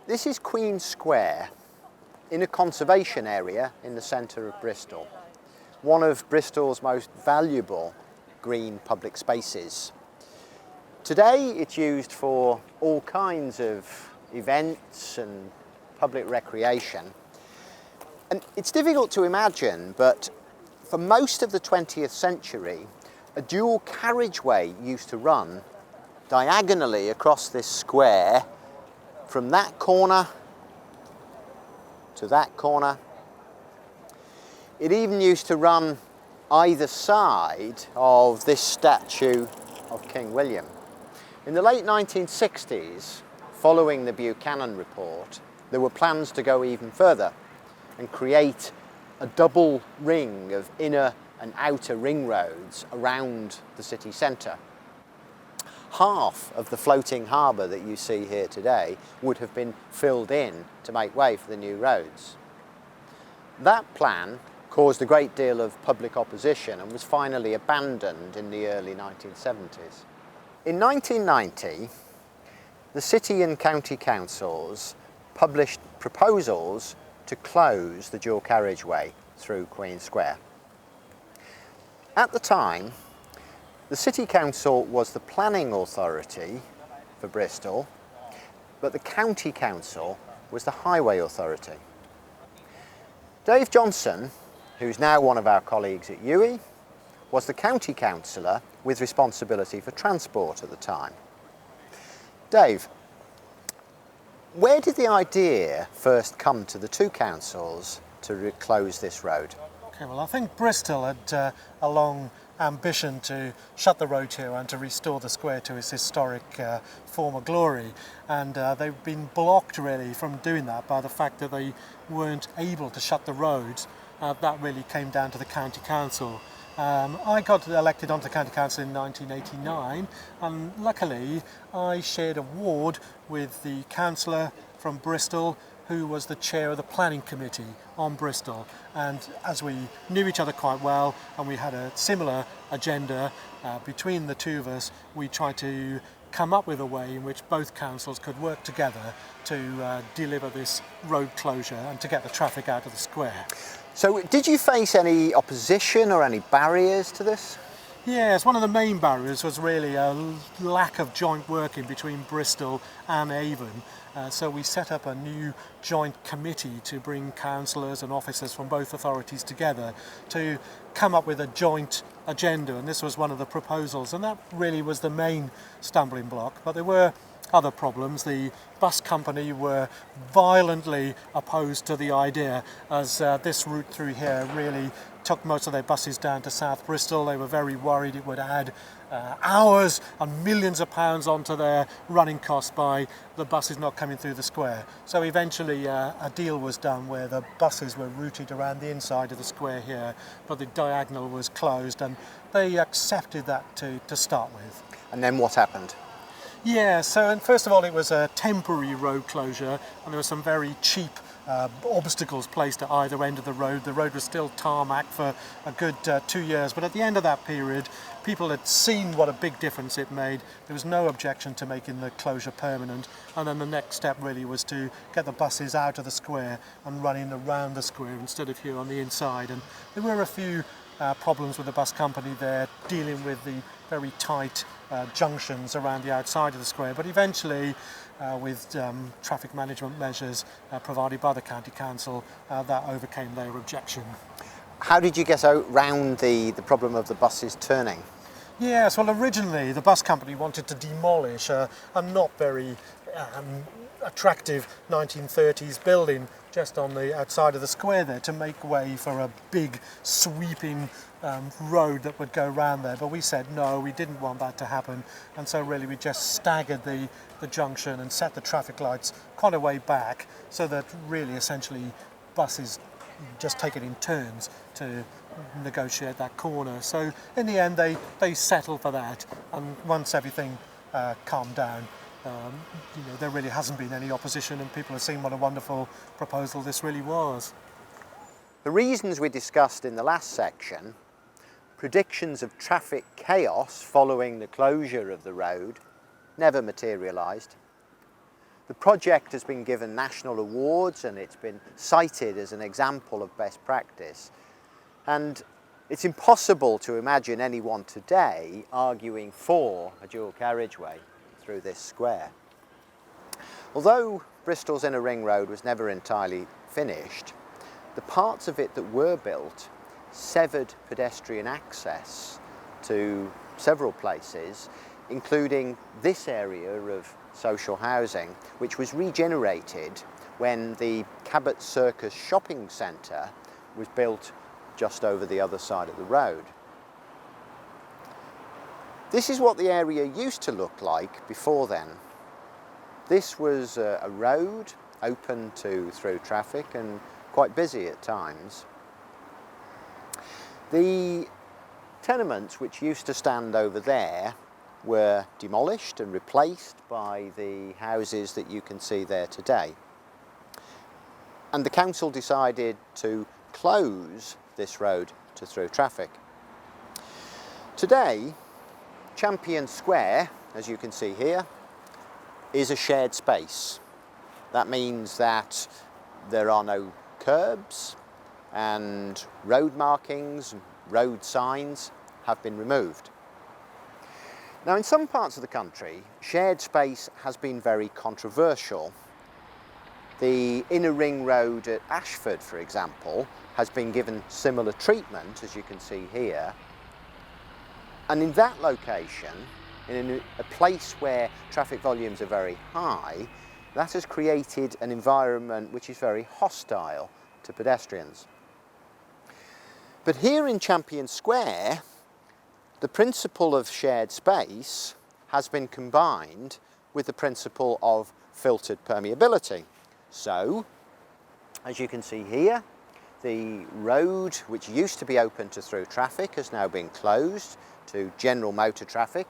This is Queen Square in a conservation area in the centre of Bristol, one of Bristol's most valuable green public spaces. Today it's used for all kinds of events and public recreation. And it's difficult to imagine, but for most of the 20th century, a dual carriageway used to run diagonally across this square from that corner to that corner. It even used to run either side of this statue of King William. In the late 1960s, following the Buchanan report, there were plans to go even further and create a double ring of inner and outer ring roads around the city centre. Half of the floating harbour that you see here today would have been filled in to make way for the new roads. That plan caused a great deal of public opposition and was finally abandoned in the early 1970s. In 1990, the city and county councils published proposals to close the dual carriageway through Queen Square. At the time, the City Council was the planning authority for Bristol, but the County Council was the highway authority. Dave Johnson, who's now one of our colleagues at UWE, was the County Councillor with responsibility for transport at the time. Dave, where did the idea first come to the two councils to close this road? Okay, well, I think Bristol had a long ambition to shut the road here and to restore the square to its historic former glory, and they've been blocked really from doing that by the fact that they weren't able to shut the roads. That really came down to the county council. I got elected onto the county council in 1989, and luckily I shared a ward with the councillor from Bristol who was the chair of the planning committee on Bristol, and as we knew each other quite well and we had a similar agenda between the two of us, we tried to come up with a way in which both councils could work together to deliver this road closure and to get the traffic out of the square. So did you face any opposition or any barriers to this? Yes, one of the main barriers was really a lack of joint working between Bristol and Avon. So we set up a new joint committee to bring councillors and officers from both authorities together to come up with a joint agenda, and this was one of the proposals, and that really was the main stumbling block. But there were other problems. The bus company were violently opposed to the idea, as this route through here really took most of their buses down to South Bristol. They were very worried it would add hours and millions of pounds onto their running costs by the buses not coming through the square. So eventually a deal was done where the buses were routed around the inside of the square here, but the diagonal was closed, and they accepted that to start with. And then what happened? Yeah, so first of all it was a temporary road closure, and there were some very cheap obstacles placed at either end of the road. The road was still tarmac for a good 2 years, but at the end of that period people had seen what a big difference it made. There was no objection to making the closure permanent, and then the next step really was to get the buses out of the square and running around the square instead of here on the inside. And there were a few problems with the bus company there, dealing with the very tight junctions around the outside of the square, but eventually with traffic management measures provided by the county council, that overcame their objection. How did you get around the problem of the buses turning? Yes, well, originally the bus company wanted to demolish a not very attractive 1930s building just on the outside of the square there to make way for a big sweeping road that would go round there, but we said no, we didn't want that to happen, and so really we just staggered the junction and set the traffic lights quite a way back so that really essentially buses just take it in turns to negotiate that corner. So in the end they settled for that, and once everything calmed down, there really hasn't been any opposition, and people have seen what a wonderful proposal this really was. The reasons we discussed in the last section, predictions of traffic chaos following the closure of the road, never materialised. The project has been given national awards and it's been cited as an example of best practice. And it's impossible to imagine anyone today arguing for a dual carriageway through this square. Although Bristol's inner ring road was never entirely finished, the parts of it that were built severed pedestrian access to several places, including this area of social housing, which was regenerated when the Cabot Circus shopping centre was built just over the other side of the road. This is what the area used to look like before then. This was a road open to through traffic and quite busy at times. The tenements which used to stand over there were demolished and replaced by the houses that you can see there today. And the council decided to close this road to through traffic. Today, Champion Square, as you can see here, is a shared space. That means that there are no curbs and road markings, road signs have been removed. Now, in some parts of the country, shared space has been very controversial. The inner ring road at Ashford, for example, has been given similar treatment, as you can see here. And in that location, in a place where traffic volumes are very high, that has created an environment which is very hostile to pedestrians. But here in Champion Square, the principle of shared space has been combined with the principle of filtered permeability. So, as you can see here, the road which used to be open to through traffic has now been closed to general motor traffic,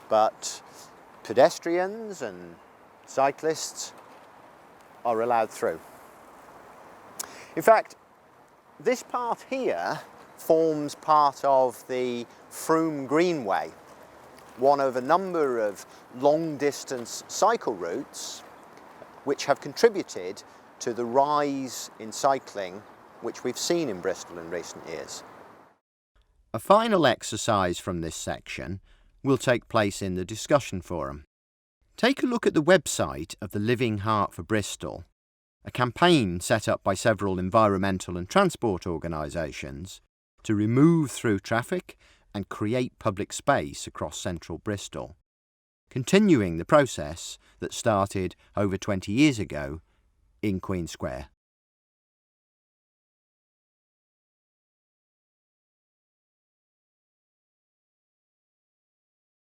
but pedestrians and cyclists are allowed through. In fact, this part here forms part of the Froome Greenway, one of a number of long-distance cycle routes which have contributed to the rise in cycling which we've seen in Bristol in recent years. A final exercise from this section will take place in the discussion forum. Take a look at the website of the Living Heart for Bristol, a campaign set up by several environmental and transport organisations to remove through traffic and create public space across central Bristol, continuing the process that started over 20 years ago in Queen Square.